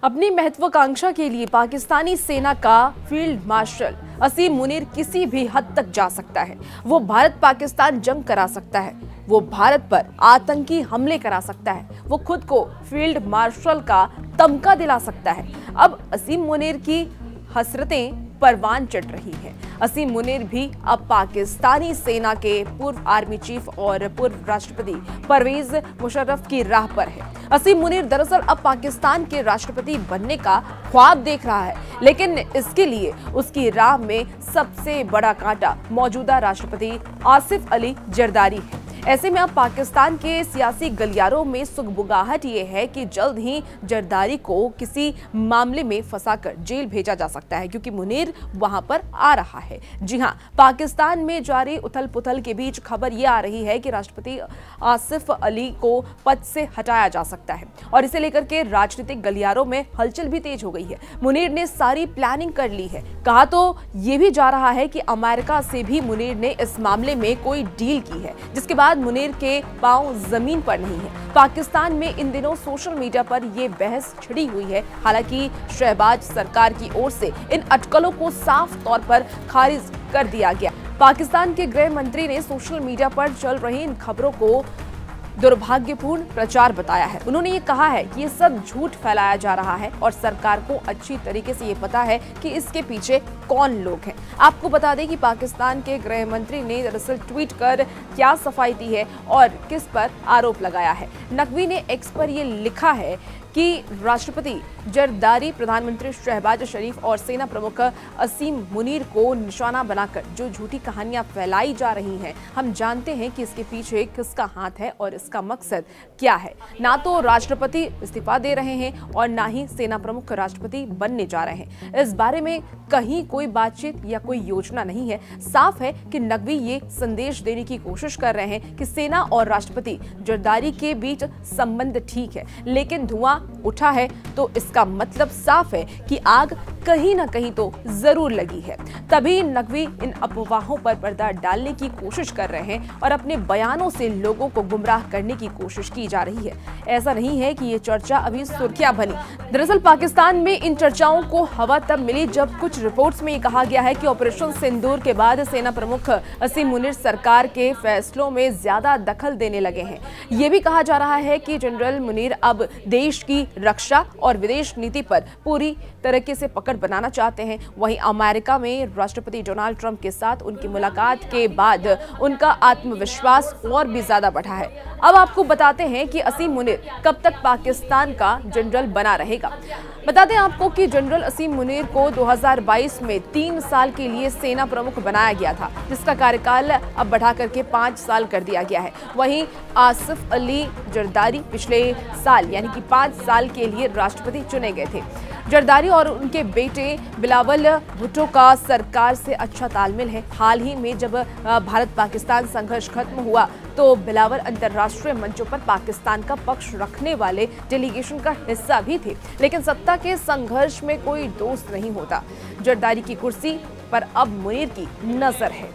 अपनी महत्वाकांक्षा के लिए पाकिस्तानी सेना का फील्ड मार्शल असीम मुनीर किसी भी हद तक जा सकता है। वो भारत पाकिस्तान जंग करा सकता है, वो भारत पर आतंकी हमले करा सकता है, वो खुद को फील्ड मार्शल का तमगा दिला सकता है। अब असीम मुनीर की हसरतें परवान चढ़ रही हैं। असीम मुनीर भी अब पाकिस्तानी सेना के पूर्व आर्मी चीफ और पूर्व राष्ट्रपति परवेज मुशर्रफ की राह पर है। असीम मुनीर दरअसल अब पाकिस्तान के राष्ट्रपति बनने का ख्वाब देख रहा है, लेकिन इसके लिए उसकी राह में सबसे बड़ा कांटा मौजूदा राष्ट्रपति आसिफ अली जरदारी है। ऐसे में अब पाकिस्तान के सियासी गलियारों में सुगबुगाहट ये है कि जल्द ही जरदारी को किसी मामले में फंसाकर जेल भेजा जा सकता है, क्योंकि मुनीर वहां पर आ रहा है। जी हां, पाकिस्तान में जारी उथल-पुथल के बीच खबर ये आ रही है कि राष्ट्रपति आसिफ अली को पद से हटाया जा सकता है और इसे लेकर के राजनीतिक गलियारों में हलचल भी तेज हो गई है। मुनीर ने सारी प्लानिंग कर ली है। कहा तो ये भी जा रहा है कि अमेरिका से भी मुनीर ने इस मामले में कोई डील की है, जिसके बाद मुनीर के पांव जमीन पर नहीं है। पाकिस्तान में इन दिनों सोशल मीडिया पर यह बहस छिड़ी हुई है। हालांकि शहबाज सरकार की ओर से इन अटकलों को साफ तौर पर खारिज कर दिया गया। पाकिस्तान के गृह मंत्री ने सोशल मीडिया पर चल रही इन खबरों को दुर्भाग्यपूर्ण प्रचार बताया है। उन्होंने ये कहा है कि ये सब झूठ फैलाया जा रहा है और सरकार को अच्छी तरीके से ये पता है कि इसके पीछे कौन लोग हैं। आपको बता दें कि पाकिस्तान के गृह मंत्री ने दरअसल ट्वीट कर क्या सफाई दी है और किस पर आरोप लगाया है। नकवी ने एक्स पर ये लिखा है कि राष्ट्रपति जरदारी, प्रधानमंत्री शहबाज शरीफ और सेना प्रमुख असीम मुनीर को निशाना बनाकर जो झूठी कहानियां फैलाई जा रही हैं, हम जानते हैं कि इसके पीछे किसका हाथ है और इसका मकसद क्या है। ना तो राष्ट्रपति इस्तीफा दे रहे हैं और ना ही सेना प्रमुख राष्ट्रपति बनने जा रहे हैं। इस बारे में कहीं कोई बातचीत या कोई योजना नहीं है। साफ है कि नकवी ये संदेश देने की कोशिश कर रहे हैं कि सेना और राष्ट्रपति जरदारी के बीच संबंध ठीक है, लेकिन धुआं उठा है तो इसका मतलब साफ है कि आग कहीं ना कहीं तो जरूर लगी है। तभी नकवी इन अफवाहों पर पर्दा डालने की कोशिश कर रहे हैं और अपने बयानों से लोगों को गुमराह करने की कोशिश की जा रही है। ऐसा नहीं है कि ये चर्चा अभी सुर्खियां बनी। दरअसल पाकिस्तान में इन चर्चाओं को हवा तब मिली जब कुछ रिपोर्ट्स में कहा गया है कि ऑपरेशन सिंदूर के बाद सेना प्रमुख असीम मुनीर सरकार के फैसलों में ज्यादा दखल देने लगे हैं। ये भी कहा जा रहा है कि जनरल मुनीर अब देश की रक्षा और विदेश नीति पर पूरी तरीके से पकड़ बनाना चाहते हैं। वहीं अमेरिका में राष्ट्रपति डोनाल्ड ट्रंप के साथ उनकी मुलाकात के बाद उनका आत्मविश्वास और भी ज्यादा बढ़ा है। अब आपको बताते हैं कि असीम मुनीर कब तक पाकिस्तान का जनरल बना रहेगा। बता दें आपको कि जनरल असीम मुनीर को 2022 में 3 साल के लिए सेना प्रमुख बनाया गया था, जिसका कार्यकाल अब बढ़ा करके 5 साल कर दिया गया है। वहीं आसिफ अली जरदारी पिछले साल यानी कि 5 साल के लिए राष्ट्रपति चुने गए थे। जरदारी और उनके बेटे बिलावल भुट्टो का सरकार से अच्छा तालमेल है। हाल ही में जब भारत पाकिस्तान संघर्ष खत्म हुआ तो बिलावल अंतर्राष्ट्रीय मंचों पर पाकिस्तान का पक्ष रखने वाले डेलीगेशन का हिस्सा भी थे, लेकिन सत्ता के संघर्ष में कोई दोस्त नहीं होता। जरदारी की कुर्सी पर अब मुनीर की नजर है।